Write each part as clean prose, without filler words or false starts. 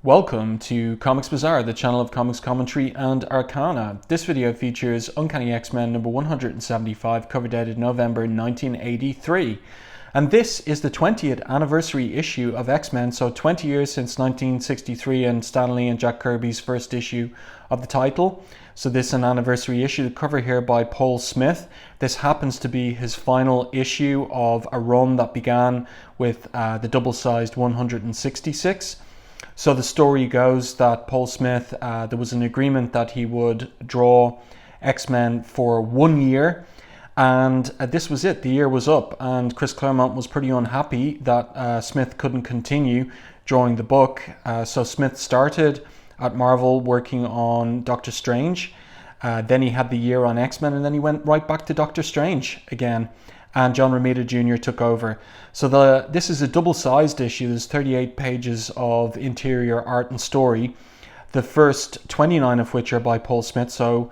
Welcome to Comics Bazaar, the channel of comics commentary and arcana. This video features Uncanny X-Men number 175, cover dated November 1983. And this is the 20th anniversary issue of X-Men, so 20 years since 1963 and Stan Lee and Jack Kirby's first issue of the title. So this is an anniversary issue, the cover here by Paul Smith. This happens to be his final issue of a run that began with the double-sized 166. So the story goes that Paul Smith, there was an agreement that he would draw X-Men for 1 year, and this was it. The year was up, and Chris Claremont was pretty unhappy that Smith couldn't continue drawing the book. So Smith started at Marvel working on Doctor Strange. Then he had the year on X-Men, and then he went right back to Doctor Strange again. And John Romita Jr. took over. So this is a double-sized issue. There's 38 pages of interior art and story, the first 29 of which are by Paul Smith, so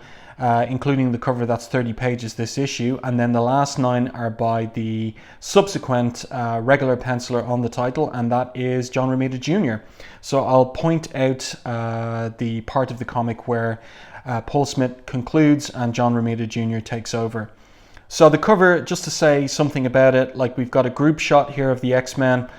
including the cover, that's 30 pages this issue, and then the last 9 are by the subsequent regular penciler on the title, and that is John Romita Jr. So I'll point out the part of the comic where Paul Smith concludes and John Romita Jr. takes over. So the cover, just to say something about it, like we've got a group shot here of the X-Men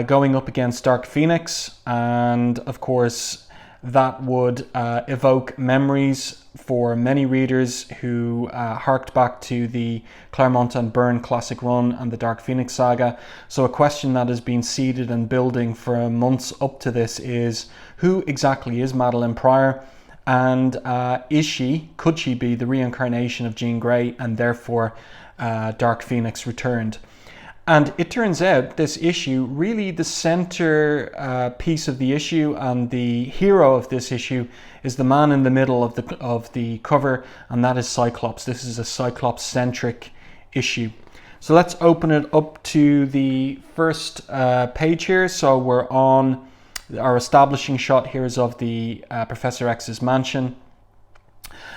going up against Dark Phoenix, and of course that would evoke memories for many readers who harked back to the Claremont and Byrne classic run and the Dark Phoenix saga. So a question that has been seeded and building for months up to this is, who exactly is Madelyne Pryor? And could she be the reincarnation of Jean Grey, and therefore Dark Phoenix returned? And it turns out this issue, really the center piece of the issue and the hero of this issue is the man in the middle of the cover, and that is Cyclops. This is a Cyclops-centric issue. So let's open it up to the first page here. So we're on... Our establishing shot here is of the Professor X's mansion.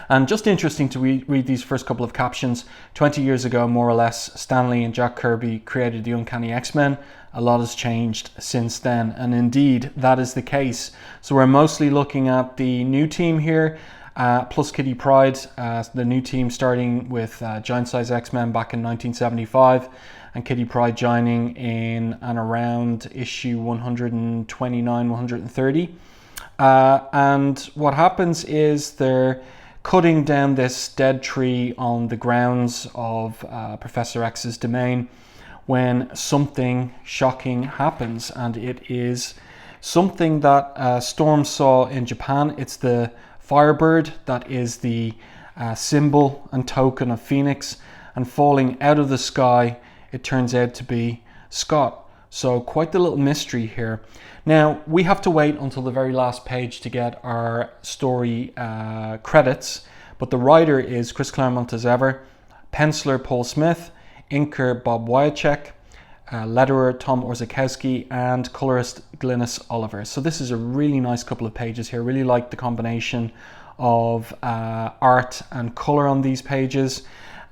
And just interesting to read these first couple of captions. 20 years ago, more or less, Stan Lee and Jack Kirby created the Uncanny X-Men. A lot has changed since then, and indeed, that is the case. So we're mostly looking at the new team here, plus Kitty Pryde, the new team starting with Giant Size X-Men back in 1975. And Kitty Pryde joining in and around issue 129, 130. And what happens is they're cutting down this dead tree on the grounds of Professor X's domain when something shocking happens. And it is something that Storm saw in Japan. It's the Firebird that is the symbol and token of Phoenix, and falling out of the sky, it turns out to be Scott. So quite the little mystery here. Now, we have to wait until the very last page to get our story credits, but the writer is Chris Claremont as ever, penciler Paul Smith, inker Bob Wiacek, letterer Tom Orzechowski, and colorist Glynis Oliver. So this is a really nice couple of pages here. Really like the combination of art and color on these pages.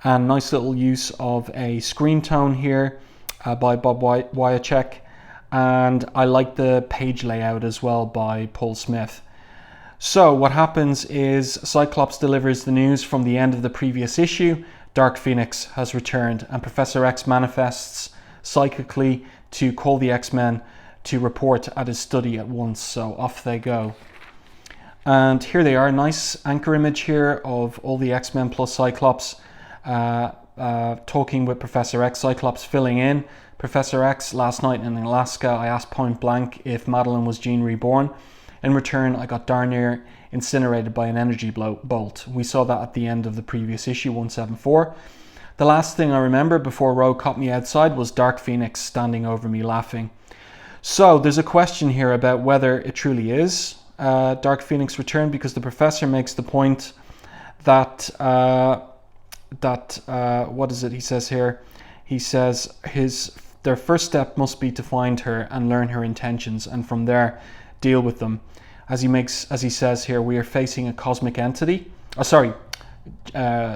And nice little use of a screen tone here by Bob Wiacek. And I like the page layout as well by Paul Smith. So what happens is Cyclops delivers the news from the end of the previous issue. Dark Phoenix has returned, and Professor X manifests psychically to call the X-Men to report at his study at once. So off they go. And here they are, nice anchor image here of all the X-Men plus Cyclops. Talking with Professor X, Cyclops filling in. Professor X, last night in Alaska, I asked point blank if Madelyne was Jean reborn. In return, I got darn near incinerated by an energy bolt. We saw that at the end of the previous issue, 174. The last thing I remember before Roe caught me outside was Dark Phoenix standing over me laughing. So there's a question here about whether it truly is Dark Phoenix return, because the professor makes the point that what is it he says here? He says their first step must be to find her and learn her intentions, and from there deal with them. As he says here, we are facing a cosmic entity.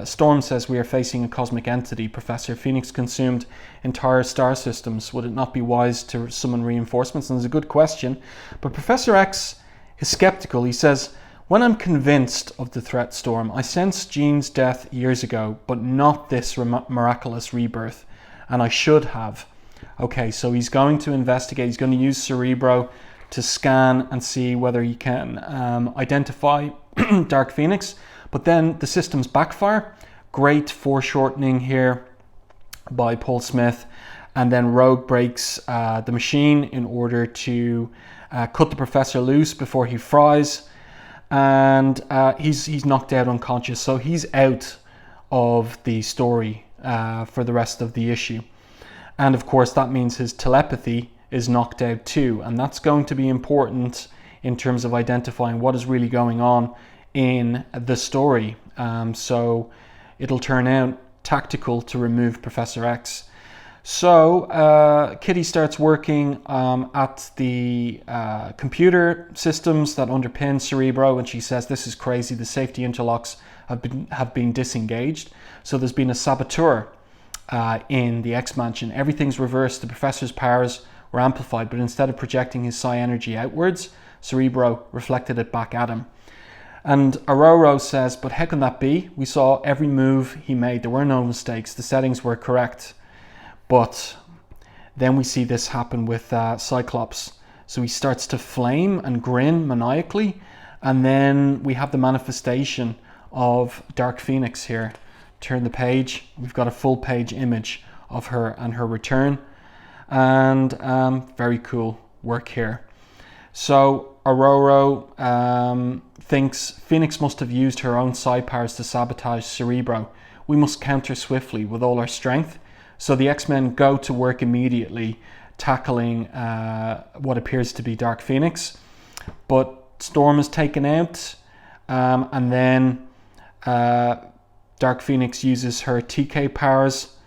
Storm says we are facing a cosmic entity. Professor Phoenix consumed entire star systems. Would it not be wise to summon reinforcements? And it's a good question. But Professor X is skeptical. He says, "When I'm convinced of the threat, Storm, I sensed Jean's death years ago, but not this miraculous rebirth, and I should have." Okay, so he's going to investigate. He's going to use Cerebro to scan and see whether he can identify Dark Phoenix, but then the systems backfire. Great foreshortening here by Paul Smith, and then Rogue breaks the machine in order to cut the professor loose before he fries, and he's knocked out unconscious, so he's out of the story for the rest of the issue. And of course that means his telepathy is knocked out too, and that's going to be important in terms of identifying what is really going on in the story. So it'll turn out tactical to remove Professor X. So Kitty starts working at the computer systems that underpin Cerebro, and she says, "This is crazy. The safety interlocks have been disengaged. So there's been a saboteur in the X Mansion. Everything's reversed. The professor's powers were amplified, but instead of projecting his psi energy outwards, Cerebro reflected it back at him." And Aurora says, "But how can that be? We saw every move he made. There were no mistakes. The settings were correct." But then we see this happen with Cyclops. So he starts to flame and grin maniacally, and then we have the manifestation of Dark Phoenix here. Turn the page. We've got a full page image of her and her return, and very cool work here. So Aurora thinks Phoenix must have used her own psi powers to sabotage Cerebro. We must counter swiftly with all our strength. So the X-Men go to work immediately, tackling what appears to be Dark Phoenix. But Storm is taken out, and then Dark Phoenix uses her TK powers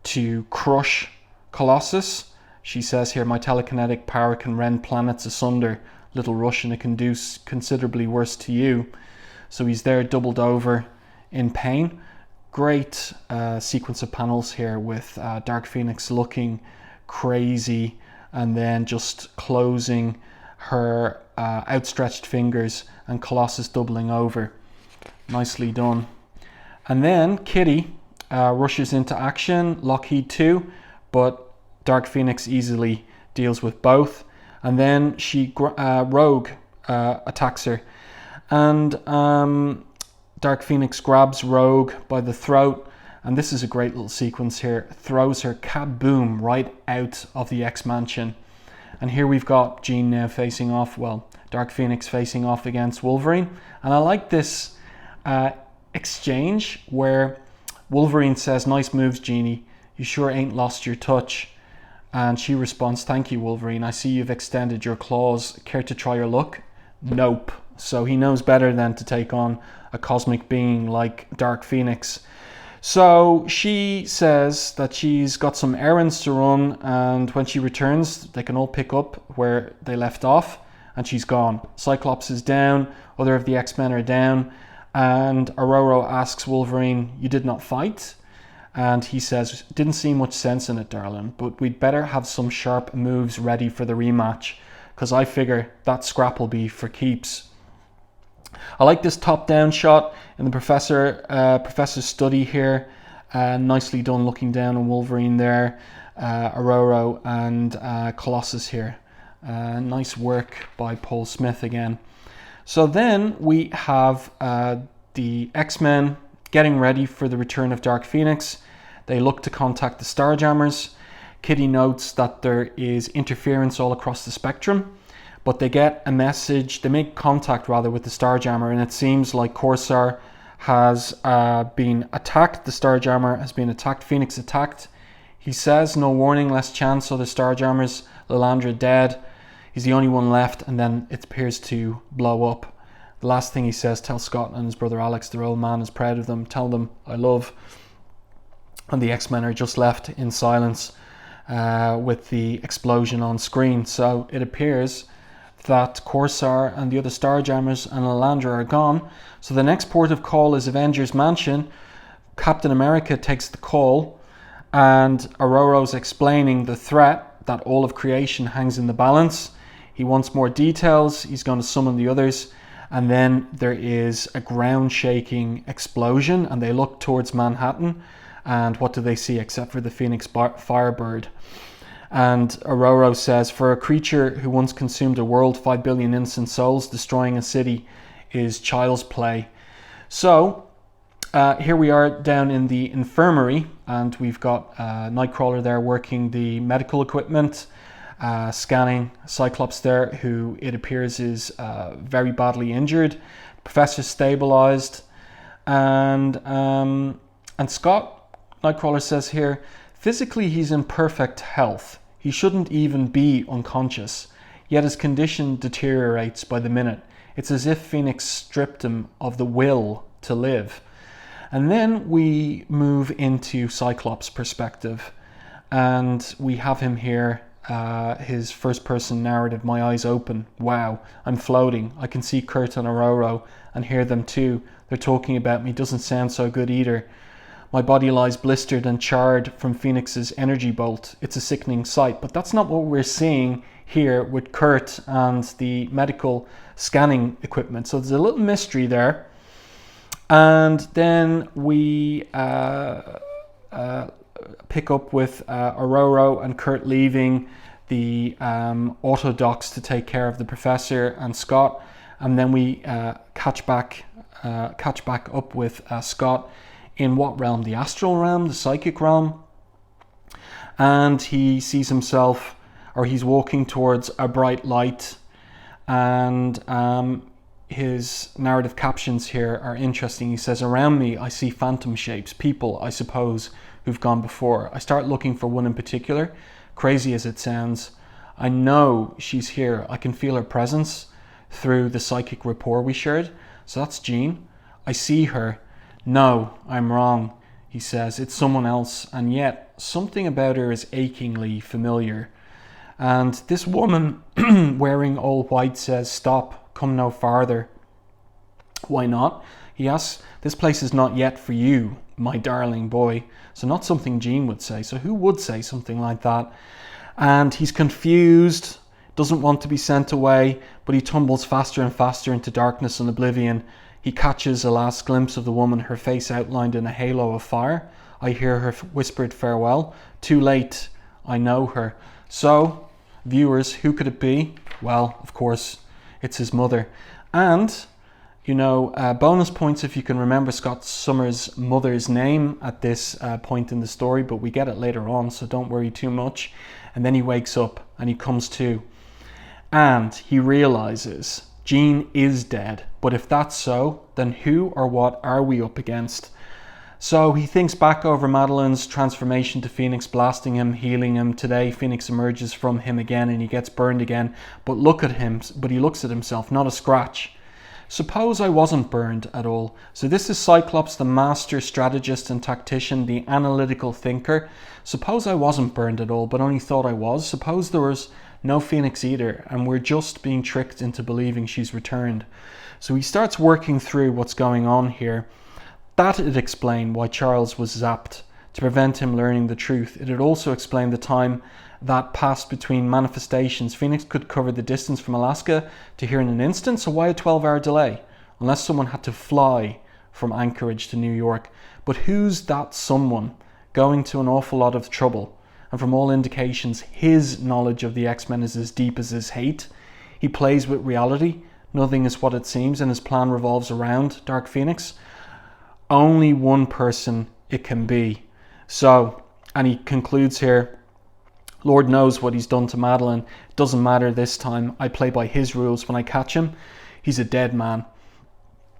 to crush Colossus. She says here, "My telekinetic power can rend planets asunder. Little rush and it can do considerably worse to you." So he's there doubled over in pain. Great sequence of panels here with Dark Phoenix looking crazy and then just closing her outstretched fingers and Colossus doubling over. Nicely done. And then Kitty rushes into action, Lockheed too, but Dark Phoenix easily deals with both. And then Rogue attacks her, and Dark Phoenix grabs Rogue by the throat, and this is a great little sequence here, throws her kaboom right out of the X Mansion. And here we've got Jean now facing off, well, Dark Phoenix facing off against Wolverine. And I like this exchange where Wolverine says, "Nice moves, Jeannie. You sure ain't lost your touch." And she responds, "Thank you, Wolverine. I see you've extended your claws. Care to try your luck?" Nope. So he knows better than to take on a cosmic being like Dark Phoenix. So she says that she's got some errands to run, and when she returns, they can all pick up where they left off, and she's gone. Cyclops is down, other of the X-Men are down, and Aurora asks Wolverine, "You did not fight?" And he says, "Didn't see much sense in it, darling, but we'd better have some sharp moves ready for the rematch, because I figure that scrap will be for keeps." I like this top-down shot in the professor's study here. Nicely done, looking down on Wolverine there, Aurora and Colossus here. Nice work by Paul Smith again. So then we have the X-Men getting ready for the return of Dark Phoenix. They look to contact the Starjammers. Kitty notes that there is interference all across the spectrum, but they get a message, they make contact rather with the Starjammer, and it seems like Corsair has been attacked. The Starjammer has been attacked, Phoenix attacked. He says, "No warning, less chance, other Starjammers, Lilandra dead. He's the only one left," and then it appears to blow up. The last thing he says, "Tell Scott and his brother Alex their old man is proud of them. Tell them I love." And the X-Men are just left in silence with the explosion on screen. So it appears that Corsair and the other Starjammers and Lilandra are gone. So the next port of call is Avengers Mansion. Captain America takes the call, and Aurora's explaining the threat that all of creation hangs in the balance. He wants more details. He's going to summon the others. And then there is a ground-shaking explosion, and they look towards Manhattan. And what do they see except for the Phoenix Firebird? And Ororo says, for a creature who once consumed a world, 5 billion innocent souls, destroying a city is child's play. So here we are down in the infirmary, and we've got Nightcrawler there working the medical equipment, scanning Cyclops there, who it appears is very badly injured. Professor stabilized, and Scott, Nightcrawler says here, physically he's in perfect health. He shouldn't even be unconscious, yet his condition deteriorates by the minute. It's as if Phoenix stripped him of the will to live. And then we move into Cyclops' perspective, and we have him here, his first-person narrative, my eyes open. Wow, I'm floating. I can see Kurt and Ororo and hear them too. They're talking about me. Doesn't sound so good either. My body lies blistered and charred from Phoenix's energy bolt. It's a sickening sight, but that's not what we're seeing here with Kurt and the medical scanning equipment. So there's a little mystery there. And then we pick up with Ororo and Kurt leaving the auto docks to take care of the professor and Scott. And then we catch back up with Scott in what realm? The astral realm, the psychic realm. And he sees himself, or he's walking towards a bright light, and his narrative captions here are interesting. He says, around me I see phantom shapes, people I suppose who've gone before. I start looking for one in particular. Crazy as it sounds, I know she's here. I can feel her presence through the psychic rapport we shared. So that's Jean. I see her. No, I'm wrong, he says. It's someone else, and yet something about her is achingly familiar. And this woman wearing all white says, stop, come no farther. Why not? He asks. This place is not yet for you, my darling boy. So not something Jean would say. So who would say something like that? And he's confused, doesn't want to be sent away, but he tumbles faster and faster into darkness and oblivion. He catches a last glimpse of the woman, her face outlined in a halo of fire. I hear her whispered farewell. Too late, I know her. So, viewers, who could it be? Well, of course, it's his mother. And, you know, bonus points if you can remember Scott Summers' mother's name at this point in the story, but we get it later on, so don't worry too much. And then he wakes up and he comes to, and he realizes Jean is dead. But if that's so, then who or what are we up against? So he thinks back over Madelyne's transformation to Phoenix, blasting him, healing him. Today, Phoenix emerges from him again and he gets burned again. But he looks at himself, not a scratch. Suppose I wasn't burned at all. So this is Cyclops, the master strategist and tactician, the analytical thinker. Suppose I wasn't burned at all, but only thought I was. Suppose there was no Phoenix either, and we're just being tricked into believing she's returned. So he starts working through what's going on here. That'd explain why Charles was zapped, to prevent him learning the truth. It'd also explain the time that passed between manifestations. Phoenix could cover the distance from Alaska to here in an instant, so why a 12-hour delay? Unless someone had to fly from Anchorage to New York. But who's that someone going to an awful lot of trouble? And from all indications, his knowledge of the X-Men is as deep as his hate. He plays with reality. Nothing is what it seems, and his plan revolves around Dark Phoenix. Only one person it can be. So, and he concludes here, Lord knows what he's done to Madelyne. It doesn't matter this time. I play by his rules. When I catch him, he's a dead man.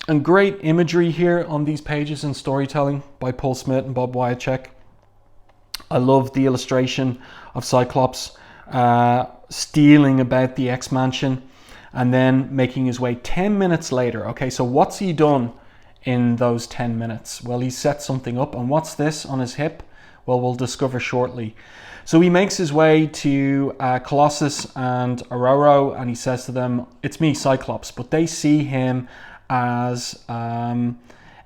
And great imagery here on these pages and storytelling by Paul Smith and Bob Wiacek. I love the illustration of Cyclops stealing about the X-Mansion and then making his way 10 minutes later. Okay, so what's he done in those 10 minutes? Well, he set something up. And what's this on his hip? Well, we'll discover shortly. So he makes his way to Colossus and Ororo, and he says to them, it's me, Cyclops. But they see him as a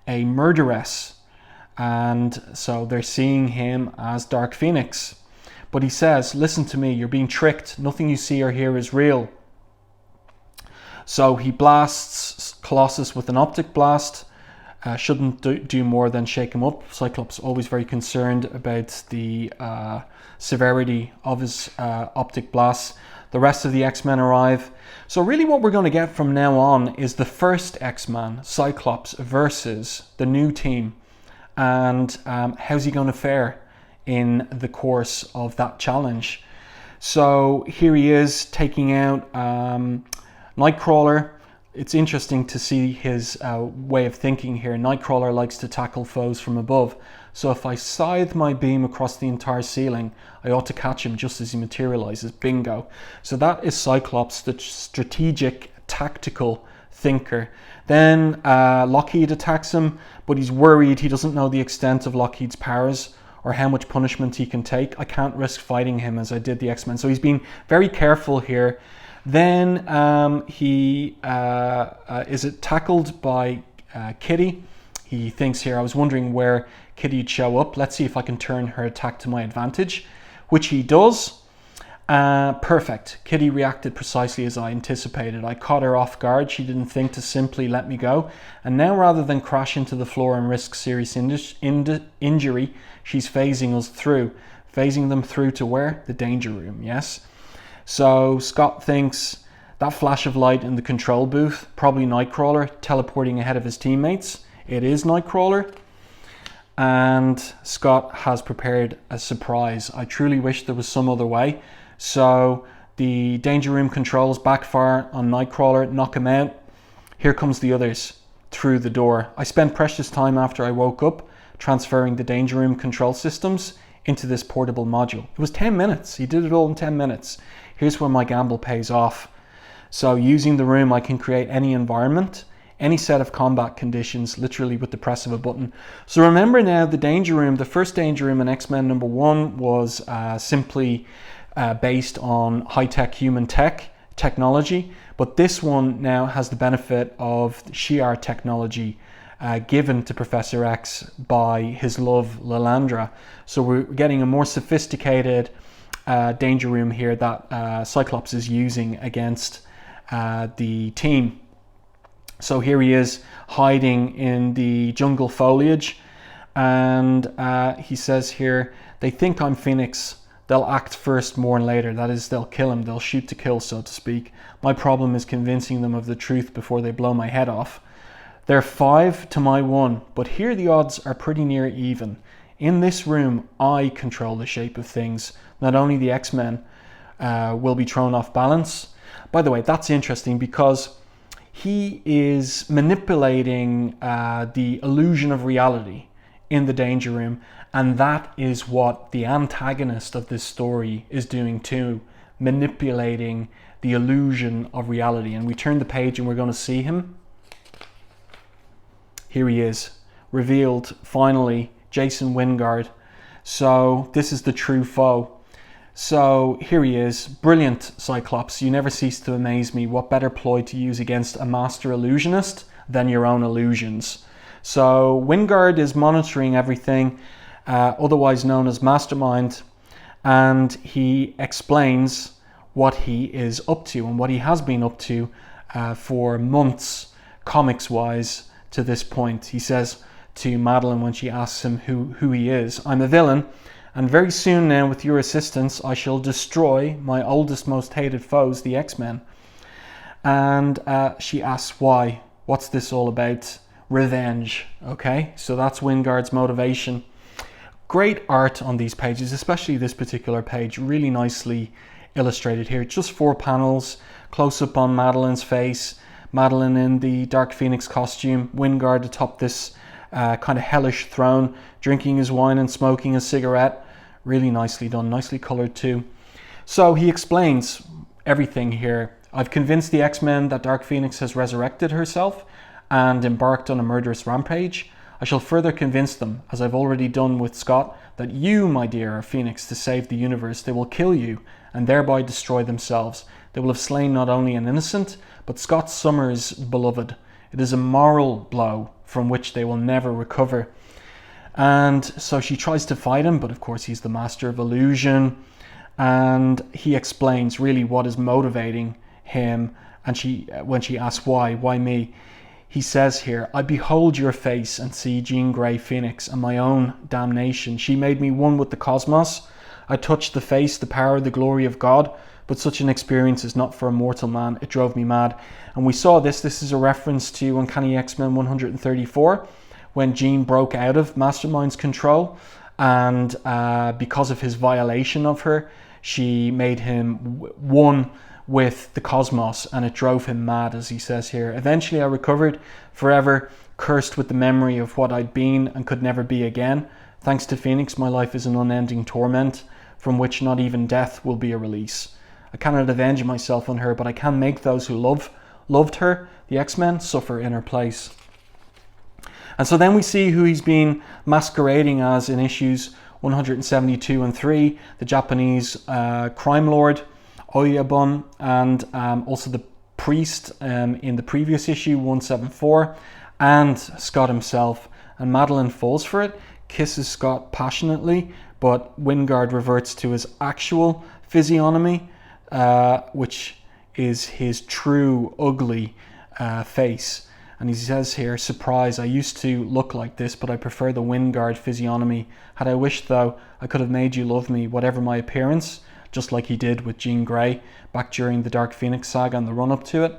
murderess. And so they're seeing him as Dark Phoenix. But he says, listen to me, you're being tricked. Nothing you see or hear is real. So he blasts Colossus with an optic blast. Shouldn't do more than shake him up. Cyclops always very concerned about the severity of his optic blasts. The rest of the X-Men arrive. So really what we're going to get from now on is the first X-Man, Cyclops, versus the new team. And how's he going to fare in the course of that challenge? So here he is taking out Nightcrawler. It's interesting to see his way of thinking here. Nightcrawler likes to tackle foes from above. So if I scythe my beam across the entire ceiling, I ought to catch him just as he materializes. Bingo. So that is Cyclops, the strategic, tactical thinker. Then Lockheed attacks him, but he's worried. He doesn't know the extent of Lockheed's powers or how much punishment he can take. I can't risk fighting him as I did the X-Men. So he's being very careful here. Then he is tackled by Kitty. He thinks here, I was wondering where Kitty'd show up. Let's see if I can turn her attack to my advantage, which he does. Perfect. Kitty reacted precisely as I anticipated. I caught her off guard. She didn't think to simply let me go. And now rather than crash into the floor and risk serious injury, she's phasing us through. Phasing them through to where? The danger room, yes? So Scott thinks that flash of light in the control booth, probably Nightcrawler teleporting ahead of his teammates. It is Nightcrawler. And Scott has prepared a surprise. I truly wish there was some other way. So the danger room controls backfire on Nightcrawler, knock him out. Here comes the others through the door. I spent precious time after I woke up transferring the danger room control systems into this portable module. It was 10 minutes. He did it all in 10 minutes. Here's where my gamble pays off. So using the room, I can create any environment, any set of combat conditions, literally with the press of a button. So remember now, the danger room, the first danger room in X-Men #1 was simply based on high-tech human technology, but this one now has the benefit of Shi'ar technology given to Professor X by his love, Lilandra. So we're getting a more sophisticated danger room here that Cyclops is using against the team. So here he is hiding in the jungle foliage, and he says here, they think I'm Phoenix. They'll act first, mourn later. That is, they'll kill him. They'll shoot to kill, so to speak. My problem is convincing them of the truth before they blow my head off. They're 5 to my 1, but here the odds are pretty near even. In this room, I control the shape of things. Not only the X-Men will be thrown off balance. By the way, that's interesting because he is manipulating the illusion of reality in the danger room, and that is what the antagonist of this story is doing too, manipulating the illusion of reality. And we turn the page and we're going to see him. Here he is, revealed finally, Jason Wingard. So this is the true foe. So here he is, brilliant Cyclops. You never cease to amaze me. What better ploy to use against a master illusionist than your own illusions? So Wingard is monitoring everything, otherwise known as Mastermind, and he explains what he is up to and what he has been up to for months, comics-wise, to this point. He says to Madelyne when she asks him who he is, I'm a villain, and very soon now, with your assistance, I shall destroy my oldest, most hated foes, the X-Men. And she asks why? What's this all about? Revenge. Okay, so that's Wingard's motivation. Great art on these pages, especially this particular page, really nicely illustrated here. Just 4 panels, close up on Madelyne's face, Madelyne in the Dark Phoenix costume, Wingard atop this kind of hellish throne, drinking his wine and smoking a cigarette. Really nicely done, nicely colored too. So he explains everything here. I've convinced the X-Men that Dark Phoenix has resurrected herself and embarked on a murderous rampage. I shall further convince them, as I've already done with Scott, that you, my dear, are Phoenix to save the universe. They will kill you and thereby destroy themselves. They will have slain not only an innocent, but Scott Summers' beloved. It is a moral blow from which they will never recover. And so she tries to fight him, but of course he's the master of illusion. And he explains really what is motivating him And when she asks why me, he says here, I behold your face and see Jean Grey Phoenix and my own damnation. She made me one with the cosmos. I touched the face, the power, the glory of God. But such an experience is not for a mortal man. It drove me mad. And we saw this. This is a reference to Uncanny X-Men 134, when Jean broke out of Mastermind's control. And because of his violation of her, she made him one with the cosmos, and it drove him mad, as he says here. Eventually I recovered, forever cursed with the memory of what I'd been and could never be again. Thanks to Phoenix, my life is an unending torment, from which not even death will be a release. I cannot avenge myself on her, but I can make those who loved her, the X-Men, suffer in her place. And so then we see who he's been masquerading as in issues 172 and 3, the Japanese crime lord, Oyabun, and also the priest in the previous issue 174, and Scott himself. And Madelyne falls for it, kisses Scott passionately, but Wingard reverts to his actual physiognomy, which is his true ugly face. And he says here, surprise, I used to look like this, but I prefer the Wingard physiognomy. Had I wished, though, I could have made you love me, whatever my appearance, just like he did with Jean Grey back during the Dark Phoenix saga and the run-up to it.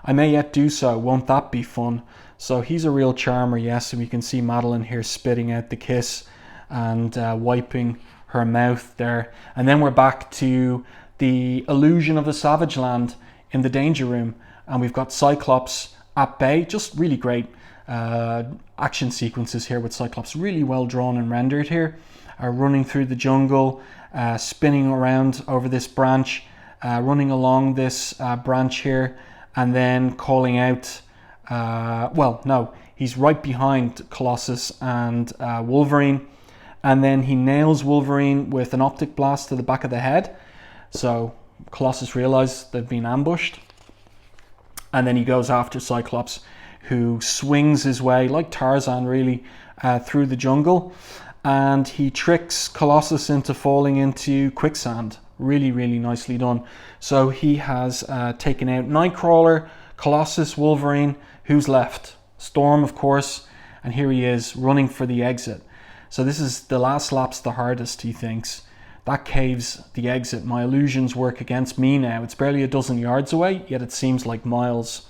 I may yet do so. Won't that be fun? So he's a real charmer, yes, and we can see Madelyne here spitting out the kiss and wiping her mouth there. And then we're back to the illusion of the Savage Land in the Danger Room, and we've got Cyclops at bay. Just really great action sequences here with Cyclops, really well drawn and rendered here, running through the jungle, spinning around over this branch, running along this branch here, and then calling out, he's right behind Colossus and Wolverine, and then he nails Wolverine with an optic blast to the back of the head. So Colossus realizes they've been ambushed, and then he goes after Cyclops, who swings his way like Tarzan really through the jungle, and he tricks Colossus into falling into quicksand. Really, really nicely done. So he has taken out Nightcrawler, Colossus, Wolverine. Who's left? Storm, of course, and here he is running for the exit. So this is the last lap's the hardest, he thinks. That caves the exit. My illusions work against me now. It's barely a dozen yards away, yet it seems like miles.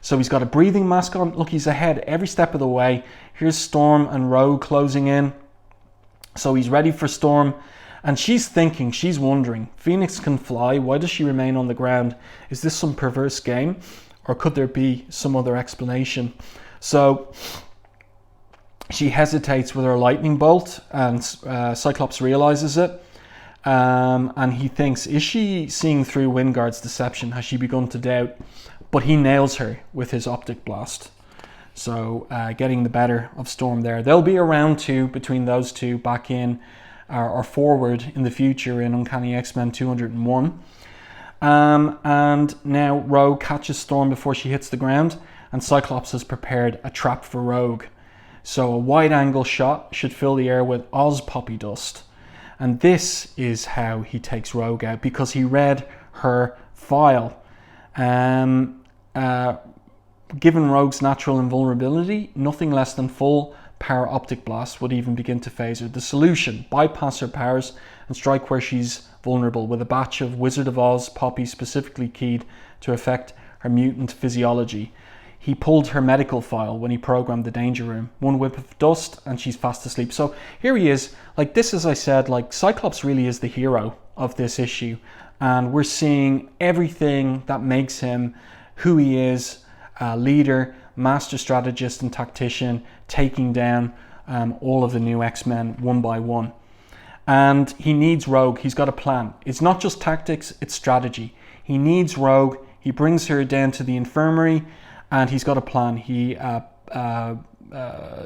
So he's got a breathing mask on. Look, he's ahead every step of the way. Here's Storm and Rogue closing in. So he's ready for Storm. And she's thinking, she's wondering, Phoenix can fly. Why does she remain on the ground? Is this some perverse game? Or could there be some other explanation? So she hesitates with her lightning bolt, and Cyclops realizes it. And he thinks, is she seeing through Wingard's deception? Has she begun to doubt? But he nails her with his optic blast. So getting the better of Storm there. There'll be a round two between those two back in or forward in the future in Uncanny X-Men 201. And now Rogue catches Storm before she hits the ground, and Cyclops has prepared a trap for Rogue. So a wide angle shot should fill the air with Oz poppy dust. And this is how he takes Rogue out, because he read her file. Given Rogue's natural invulnerability, nothing less than full power optic blast would even begin to phase her. The solution: bypass her powers and strike where she's vulnerable with a batch of Wizard of Oz poppy specifically keyed to affect her mutant physiology. He pulled her medical file when he programmed the Danger Room. One whip of dust and she's fast asleep. So here he is. Like this, as I said, like Cyclops really is the hero of this issue. And we're seeing everything that makes him who he is, leader, master strategist and tactician, taking down all of the new X-Men one by one. And he needs Rogue. He's got a plan. It's not just tactics, it's strategy. He needs Rogue. He brings her down to the infirmary, and he's got a plan. He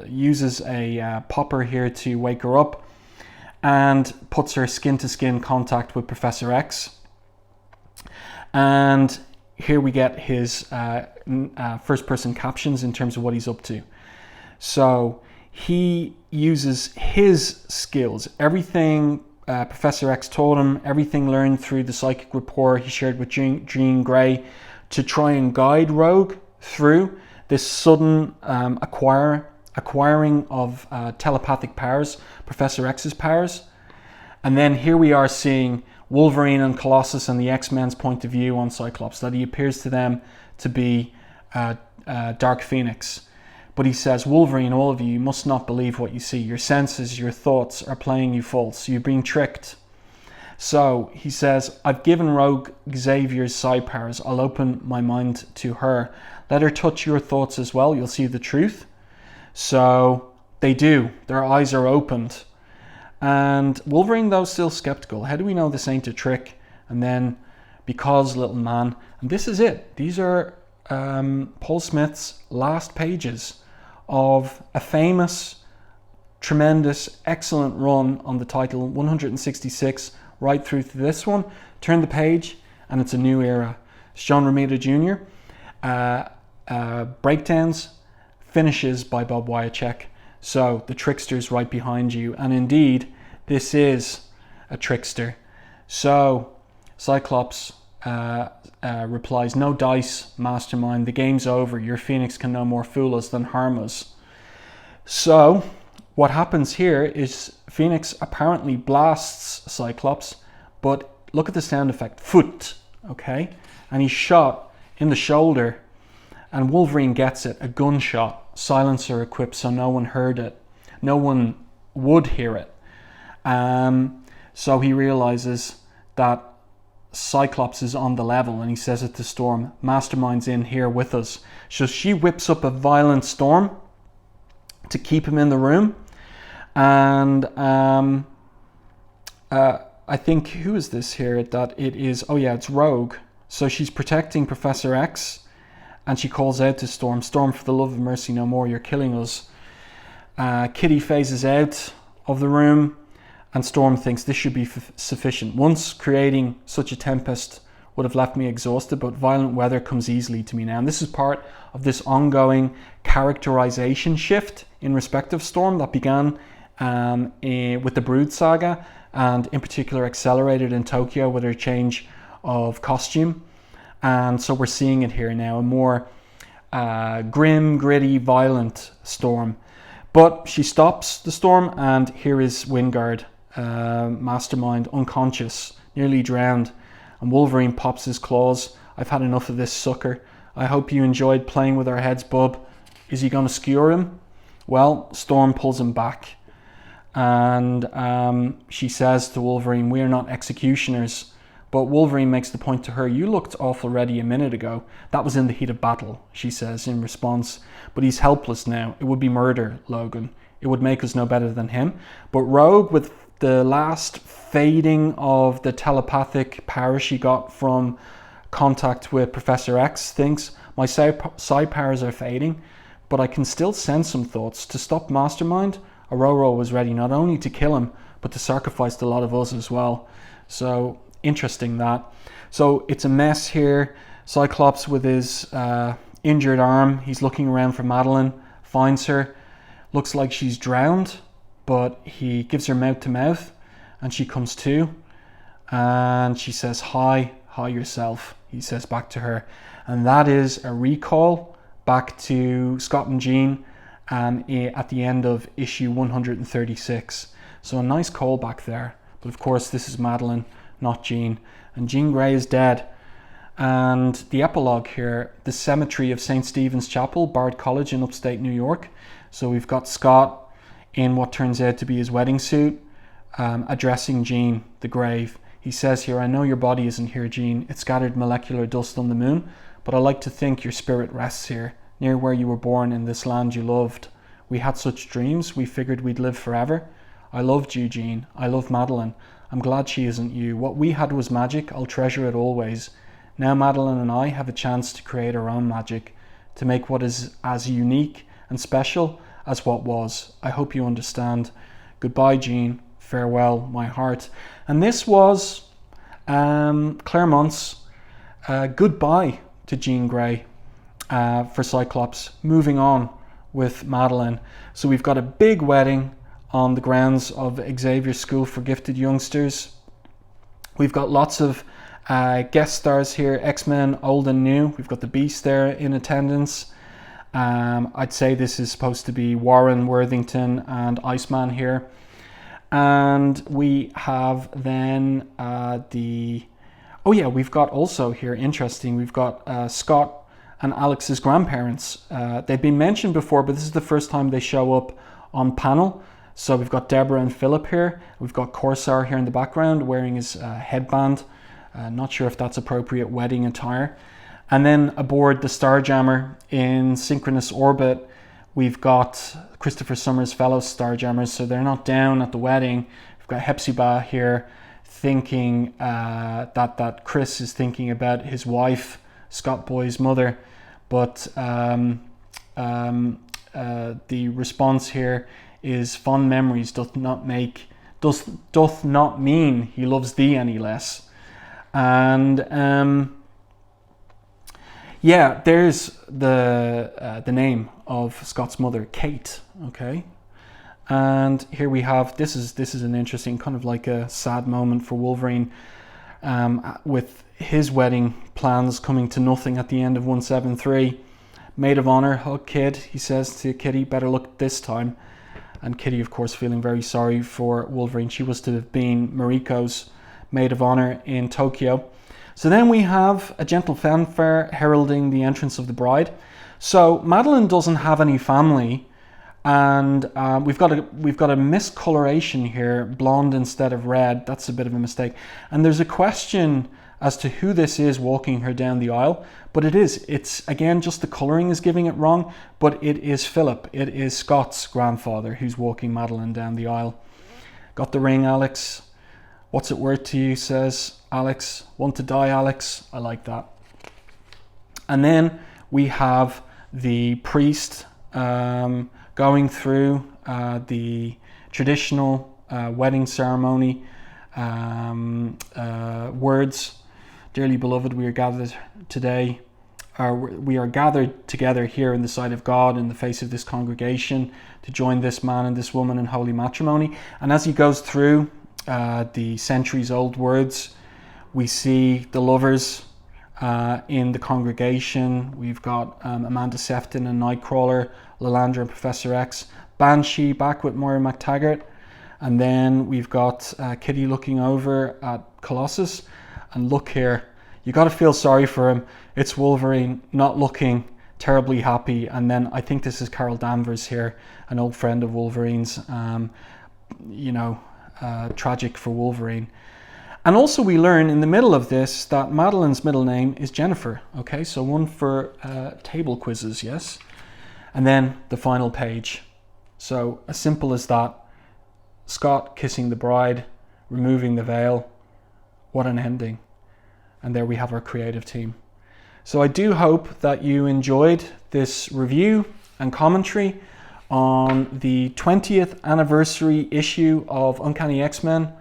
uses a popper here to wake her up and puts her skin-to-skin contact with Professor X. And here we get his first-person captions in terms of what he's up to. So he uses his skills, everything Professor X taught him, everything learned through the psychic rapport he shared with Jean Grey, to try and guide Rogue through this sudden acquiring of telepathic powers, Professor X's powers. And then here we are seeing Wolverine and Colossus and the X-Men's point of view on Cyclops, that he appears to them to be Dark Phoenix. But he says, Wolverine, all of you must not believe what you see. Your senses, your thoughts are playing you false. You're being tricked. So he says, I've given Rogue Xavier's psi powers. I'll open my mind to her. Let her touch your thoughts as well. You'll see the truth. So they do. Their eyes are opened. And Wolverine, though, still skeptical. How do we know this ain't a trick? And then, because little man, and this is it. These are Paul Smith's last pages of a famous, tremendous, excellent run on the title 166, right through to this one. Turn the page, and it's a new era. It's John Romita Jr. Breakdowns, finishes by Bob Wiacek. So the trickster's right behind you, and indeed, this is a trickster. So Cyclops replies, no dice, Mastermind. The game's over. Your Phoenix can no more fool us than harm us. So what happens here is Phoenix apparently blasts Cyclops, but look at the sound effect, foot, okay? And he's shot in the shoulder, and Wolverine gets it, a gunshot, silencer equipped so no one heard it. No one would hear it. So he realizes that Cyclops is on the level, and he says it to Storm, Mastermind's in here with us. So she whips up a violent storm to keep him in the room. And I think, who is this here? That it is, oh yeah, it's Rogue. So she's protecting Professor X, and she calls out to Storm, Storm, for the love of mercy, no more, you're killing us. Kitty phases out of the room, and Storm thinks this should be sufficient. Once creating such a tempest would have left me exhausted, but violent weather comes easily to me now. And this is part of this ongoing characterization shift in respect of Storm that began with the Brood saga, and in particular accelerated in Tokyo with her change of costume. And so we're seeing it here now, a more grim, gritty, violent Storm. But she stops the storm, and here is Wingard, Mastermind, unconscious, nearly drowned. And Wolverine pops his claws. I've had enough of this sucker. I hope you enjoyed playing with our heads, bub. Is he going to skewer him? Well, Storm pulls him back. And she says to Wolverine, we are not executioners. But Wolverine makes the point to her, you looked awful ready a minute ago. That was in the heat of battle, she says in response. But he's helpless now. It would be murder, Logan. It would make us no better than him. But Rogue, with the last fading of the telepathic power she got from contact with Professor X, thinks, my psi powers are fading, but I can still send some thoughts. To stop Mastermind, Aurora was ready not only to kill him, but to sacrifice a lot of us as well. So interesting that. So it's a mess here. Cyclops with his injured arm, he's looking around for Madelyne, finds her, looks like she's drowned, but he gives her mouth to mouth, and she comes to, and she says, hi yourself, he says back to her. And that is a recall back to Scott and Jean at the end of issue 136. So a nice callback there. But of course this is Madelyne, not Jean. And Jean Grey is dead. And the epilogue here, the cemetery of St. Stephen's Chapel, Bard College in upstate New York. So we've got Scott in what turns out to be his wedding suit, addressing Jean, the grave. He says here, I know your body isn't here, Jean. It's scattered molecular dust on the moon, but I like to think your spirit rests here, near where you were born in this land you loved. We had such dreams, we figured we'd live forever. I loved you, Jean. I love Madelyne. I'm glad she isn't you. What we had was magic. I'll treasure it always. Now Madelyne and I have a chance to create our own magic, to make what is as unique and special as what was. I hope you understand. Goodbye, Jean. Farewell, my heart. And this was Claremont's goodbye to Jean Grey for Cyclops, moving on with Madelyne. So we've got a big wedding on the grounds of Xavier's School for Gifted Youngsters. We've got lots of Guest stars here, X-Men old and new. We've got the Beast there in attendance. I'd say this is supposed to be Warren Worthington and Iceman here. And we have then we've got also here, interesting, we've got Scott and Alex's grandparents. They've been mentioned before, but this is the first time they show up on panel. So we've got Deborah and Philip here. We've got Corsair here in the background wearing his headband. Not sure if that's appropriate wedding attire. And then aboard the Starjammer in synchronous orbit, we've got Christopher Summers' fellow Starjammers, so they're not down at the wedding. We've got Hepzibah here thinking that Chris is thinking about his wife, Scott Boy's mother, but the response here is fond memories doth not mean he loves thee any less. And there's the name of Scott's mother, Kate. Okay, and here we have this is an interesting kind of like a sad moment for Wolverine, with his wedding plans coming to nothing at the end of 173. Maid of honor, hug kid, he says to Kitty, better luck this time. And Kitty, of course, feeling very sorry for Wolverine. She was to have been Mariko's maid of honor in Tokyo. So then we have a gentle fanfare heralding the entrance of the bride. So Madelyne doesn't have any family, and we've got a miscoloration here, blonde instead of red. That's a bit of a mistake. And there's a question as to who this is walking her down the aisle, but it's again just the coloring is giving it wrong, but it is Philip. It is Scott's grandfather who's walking Madelyne down the aisle. Got the ring, Alex. What's it worth to you, says Alex. Want to die, Alex? I like that. And then we have the priest going through the traditional wedding ceremony words. Dearly beloved, we are gathered together here in the sight of God in the face of this congregation to join this man and this woman in holy matrimony. And as he goes through the centuries-old words, we see the lovers in the congregation. We've got Amanda Sefton and Nightcrawler, Lilandra and Professor X, Banshee back with Moira McTaggart, and then we've got Kitty looking over at Colossus. And look here, you got to feel sorry for him. It's Wolverine not looking terribly happy. And then I think this is Carol Danvers here, an old friend of Wolverine's. Tragic for Wolverine. And also we learn in the middle of this that Madelyne's middle name is Jennifer. Okay, so one for table quizzes, yes. And then the final page. So as simple as that. Scott kissing the bride, removing the veil. What an ending. And there we have our creative team. So I do hope that you enjoyed this review and commentary on the 20th anniversary issue of Uncanny X-Men,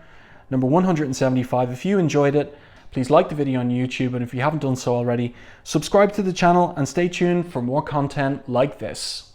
number 175. If you enjoyed it, please like the video on YouTube, and if you haven't done so already, subscribe to the channel and stay tuned for more content like this.